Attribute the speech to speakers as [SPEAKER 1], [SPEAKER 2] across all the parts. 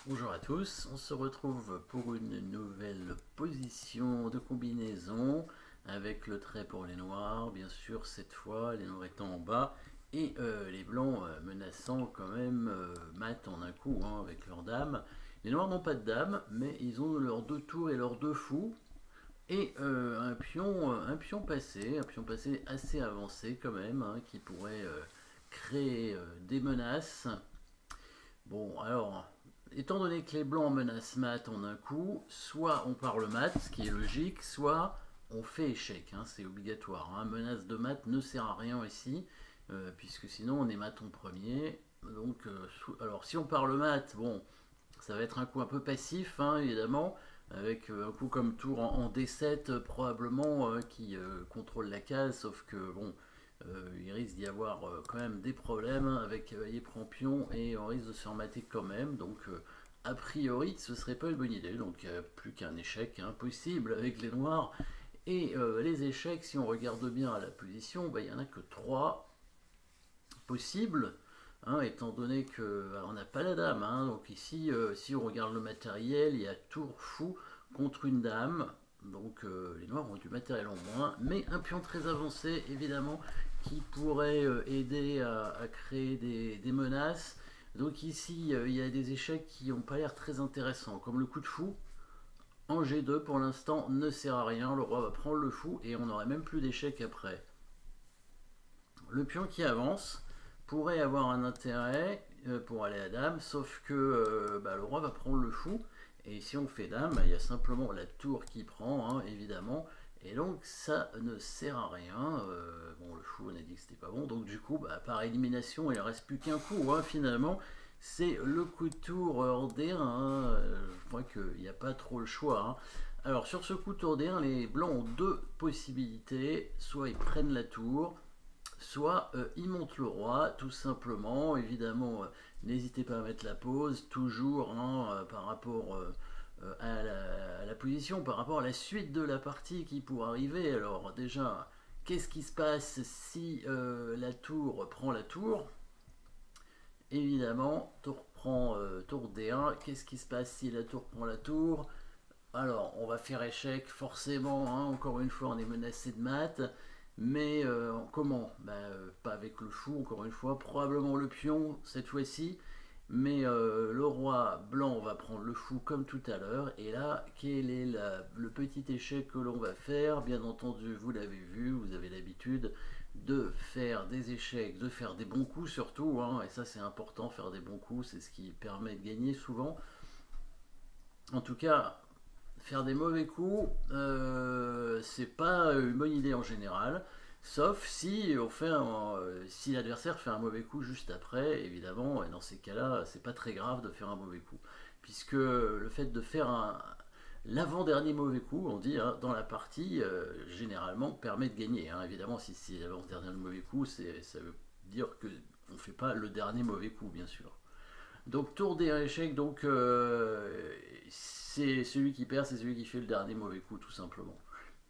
[SPEAKER 1] Bonjour à tous, on se retrouve pour une nouvelle position de combinaison avec le trait pour les noirs, bien sûr cette fois, les noirs étant en bas et les blancs menaçant quand même mat en un coup avec leurs dames. Les noirs n'ont pas de dames, mais ils ont leurs deux tours et leurs deux fous et un pion passé assez avancé quand même, qui pourrait créer des menaces. Bon, alors, étant donné que les blancs menacent mat en un coup, soit on parle mat, ce qui est logique, soit on fait échec, c'est obligatoire. Menace de mat ne sert à rien ici, puisque sinon on est mat en premier. Donc, alors si on parle mat, bon, ça va être un coup un peu passif, évidemment, avec un coup comme tour en D7 probablement qui contrôle la case, sauf que bon, il risque d'y avoir quand même des problèmes avec cavalier prend pion et on risque de se faire mater quand même. Donc a priori ce serait pas une bonne idée. Donc plus qu'un échec possible avec les noirs. Et les échecs, si on regarde bien à la position, il n'y en a que 3 possibles. Étant donné qu'on n'a pas la dame. Donc ici, si on regarde le matériel, il y a tour fou contre une dame. Donc les noirs ont du matériel en moins, mais un pion très avancé évidemment qui pourrait aider à créer des menaces. Donc ici il y a des échecs qui n'ont pas l'air très intéressants, comme le coup de fou. En G2 pour l'instant ne sert à rien, le roi va prendre le fou et on n'aurait même plus d'échecs après. Le pion qui avance pourrait avoir un intérêt pour aller à dame, sauf que le roi va prendre le fou, et si on fait dame, il y a simplement la tour qui prend, évidemment, et donc ça ne sert à rien. Bon, le fou, on a dit que c'était pas bon, donc du coup, par élimination, il ne reste plus qu'un coup, finalement. C'est le coup de tour hors D1, je crois qu'il n'y a pas trop le choix. Alors sur ce coup de tour D1, les blancs ont deux possibilités, soit ils prennent la tour, soit il monte le roi, tout simplement. Évidemment, n'hésitez pas à mettre la pause, toujours par rapport à la position, par rapport à la suite de la partie qui pourrait arriver. Alors déjà, qu'est-ce qui se passe si la tour prend la tour? Évidemment, tour prend tour D1. Qu'est-ce qui se passe si la tour prend la tour? Alors, on va faire échec, forcément, encore une fois, on est menacé de mat. Mais comment? Pas avec le fou, encore une fois, probablement le pion cette fois-ci. Mais le roi blanc va prendre le fou comme tout à l'heure. Et là, quel est le petit échec que l'on va faire? Bien entendu, vous l'avez vu, vous avez l'habitude de faire des échecs, de faire des bons coups surtout. Et ça, c'est important, faire des bons coups, c'est ce qui permet de gagner souvent. En tout cas, faire des mauvais coups, c'est pas une bonne idée en général. Sauf si si l'adversaire fait un mauvais coup juste après, évidemment, et dans ces cas-là, c'est pas très grave de faire un mauvais coup. Puisque le fait de faire l'avant-dernier mauvais coup, on dit, dans la partie, généralement, permet de gagner. Évidemment, si c'est l'avant-dernier mauvais coup, ça veut dire qu'on ne fait pas le dernier mauvais coup, bien sûr. Donc tour des échecs, donc c'est celui qui perd, c'est celui qui fait le dernier mauvais coup tout simplement.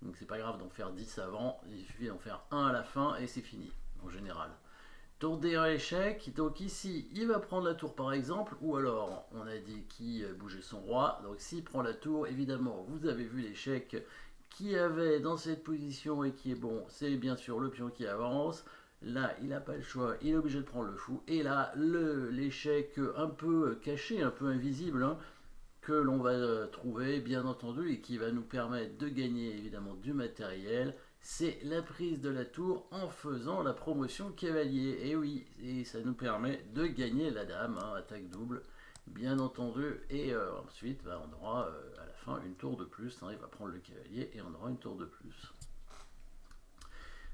[SPEAKER 1] Donc c'est pas grave d'en faire 10 avant, il suffit d'en faire un à la fin et c'est fini en général. Tour des échecs, donc ici il va prendre la tour par exemple, ou alors on a dit qu'il bougeait son roi, donc s'il prend la tour, évidemment vous avez vu l'échec qui avait dans cette position et qui est bon, c'est bien sûr le pion qui avance. Là, il n'a pas le choix, il est obligé de prendre le fou. Et là, l'échec un peu caché, un peu invisible, que l'on va trouver, bien entendu, et qui va nous permettre de gagner évidemment du matériel, c'est la prise de la tour en faisant la promotion cavalier. Et oui, et ça nous permet de gagner la dame, attaque double, bien entendu. Et ensuite, on aura à la fin une tour de plus. Il va prendre le cavalier et on aura une tour de plus.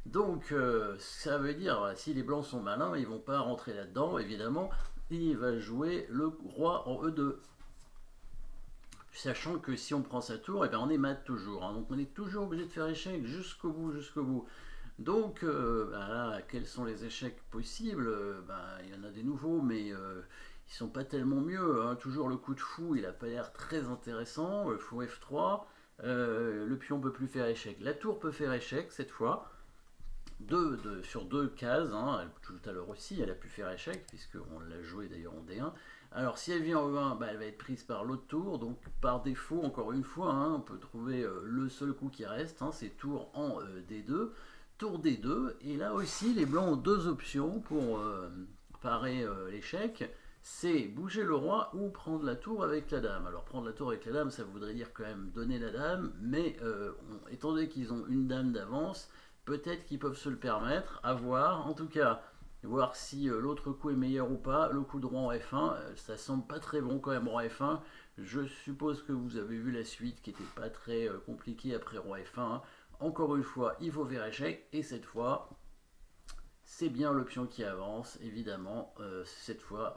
[SPEAKER 1] Donc, ça veut dire, si les blancs sont malins, ils vont pas rentrer là-dedans, évidemment. Il va jouer le roi en E2. Sachant que si on prend sa tour, on est mat toujours. Donc on est toujours obligé de faire échec jusqu'au bout, jusqu'au bout. Donc, là, quels sont les échecs possibles? Il y en a des nouveaux, mais ils sont pas tellement mieux. Toujours le coup de fou, il a pas l'air très intéressant. Le fou F3, le pion peut plus faire échec. La tour peut faire échec cette fois. Sur deux cases, tout à l'heure aussi, elle a pu faire échec, puisqu'on l'a joué d'ailleurs en D1. Alors si elle vient en E1, bah, elle va être prise par l'autre tour, donc par défaut, encore une fois, hein, on peut trouver le seul coup qui reste, hein, c'est tour en D2, tour D2, et là aussi les blancs ont deux options pour parer l'échec, c'est bouger le roi ou prendre la tour avec la dame. Alors prendre la tour avec la dame, ça voudrait dire quand même donner la dame, mais étant donné qu'ils ont une dame d'avance, peut-être qu'ils peuvent se le permettre, à voir. En tout cas, voir si l'autre coup est meilleur ou pas. Le coup de roi en F1, ça semble pas très bon quand même roi F1. Je suppose que vous avez vu la suite qui était pas très compliquée après roi F1. Hein. Encore une fois, il faut faire échec, et cette fois, c'est bien le pion qui avance, évidemment. Cette fois,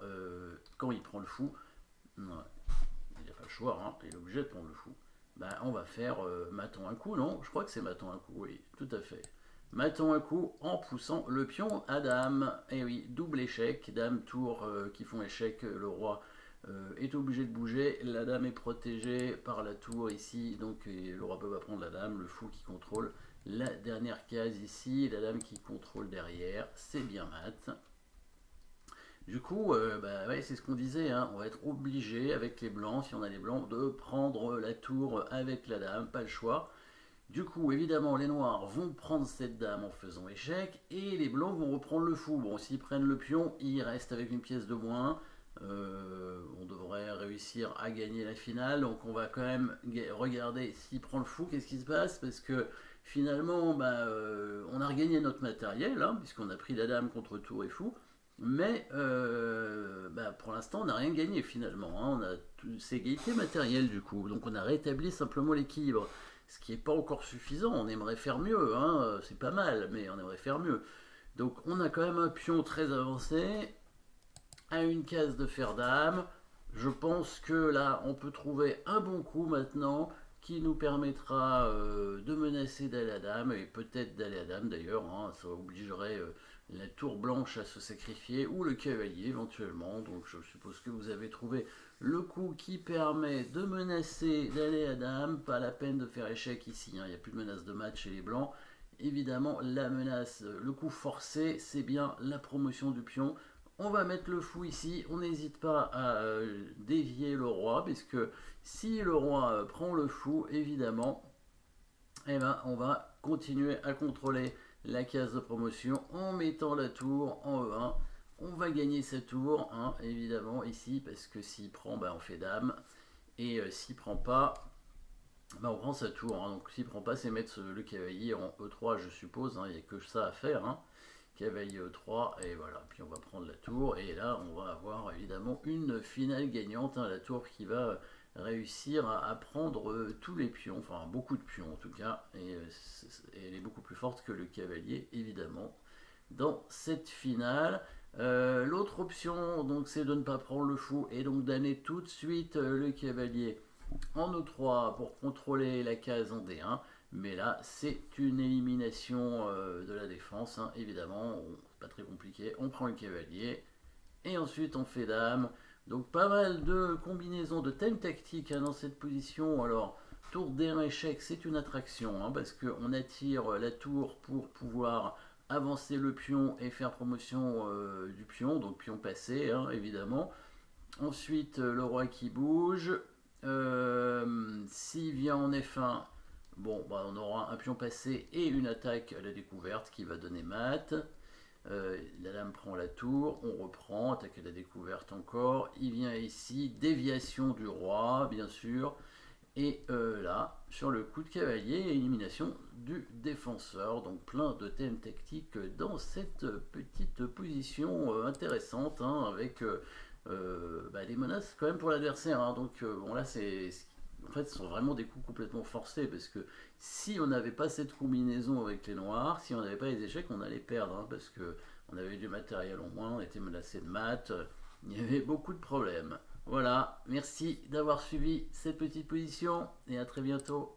[SPEAKER 1] quand il prend le fou, ouais, il n'a pas le choix, hein, il est obligé de prendre le fou. Ben, on va faire matons un coup, non? Je crois que c'est matons un coup, oui, tout à fait. Matons un coup en poussant le pion à dame. Et oui, double échec, dame, tour qui font échec, le roi est obligé de bouger, la dame est protégée par la tour ici, donc le roi peut pas prendre la dame, le fou qui contrôle la dernière case ici, la dame qui contrôle derrière, c'est bien mat. Du coup, bah ouais, c'est ce qu'on disait, hein, on va être obligé avec les blancs, si on a les blancs, de prendre la tour avec la dame, pas le choix. Du coup, évidemment, les noirs vont prendre cette dame en faisant échec, et les blancs vont reprendre le fou. Bon, s'ils prennent le pion, ils restent avec une pièce de moins. On devrait réussir à gagner la finale, donc on va quand même regarder s'il prend le fou, qu'est-ce qui se passe, parce que finalement, bah, on a regagné notre matériel, hein, puisqu'on a pris la dame contre tour et fou, mais bah, pour l'instant, on n'a rien gagné finalement. Hein, c'est égalité matérielle du coup, donc on a rétabli simplement l'équilibre. Ce qui n'est pas encore suffisant, on aimerait faire mieux, hein, c'est pas mal, mais on aimerait faire mieux. Donc on a quand même un pion très avancé, à une case de fer dame. Je pense que là, on peut trouver un bon coup maintenant qui nous permettra de menacer d'aller à dame, et peut-être d'aller à dame d'ailleurs, hein, ça obligerait la tour blanche à se sacrifier, ou le cavalier éventuellement, donc je suppose que vous avez trouvé le coup qui permet de menacer d'aller à dame, pas la peine de faire échec ici, hein, il n'y a plus de menace de match chez les blancs. Évidemment, la menace, le coup forcé, c'est bien la promotion du pion. On va mettre le fou ici, on n'hésite pas à dévier le roi, puisque si le roi prend le fou, évidemment, eh ben, on va continuer à contrôler la case de promotion en mettant la tour en E1. On va gagner sa tour, hein, évidemment, ici, parce que s'il prend, ben, on fait dame, et s'il prend pas, ben, on prend sa tour. Hein. Donc s'il prend pas, c'est mettre le cavalier en E3, je suppose, hein, il n'y a que ça à faire. Hein. Cavalier E3, et voilà, puis on va prendre la tour, et là on va avoir évidemment une finale gagnante, hein, la tour qui va réussir à prendre tous les pions, enfin beaucoup de pions en tout cas, et elle est beaucoup plus forte que le cavalier évidemment dans cette finale. L'autre option donc c'est de ne pas prendre le fou et donc d'amener tout de suite le cavalier en E3 pour contrôler la case en D1. Mais là, c'est une élimination de la défense, hein, évidemment, pas très compliqué. On prend le cavalier, et ensuite on fait dame. Donc pas mal de combinaisons de thèmes tactiques hein, dans cette position. Alors, tour D1 échec, c'est une attraction, hein, parce qu'on attire la tour pour pouvoir avancer le pion et faire promotion du pion, donc pion passé, hein, évidemment. Ensuite, le roi qui bouge. S'il vient en F1, bon, bah, on aura un pion passé et une attaque à la découverte qui va donner mat. La dame prend la tour, on reprend, attaque à la découverte encore. Il vient ici, déviation du roi, bien sûr. Et là, sur le coup de cavalier, élimination du défenseur. Donc plein de thèmes tactiques dans cette petite position intéressante, hein, avec bah, des menaces quand même pour l'adversaire. Hein. Donc bon là, en fait, ce sont vraiment des coups complètement forcés, parce que si on n'avait pas cette combinaison avec les noirs, si on n'avait pas les échecs, on allait perdre, hein, parce que on avait du matériel en moins, on était menacé de maths, il y avait beaucoup de problèmes. Voilà, merci d'avoir suivi cette petite position, et à très bientôt.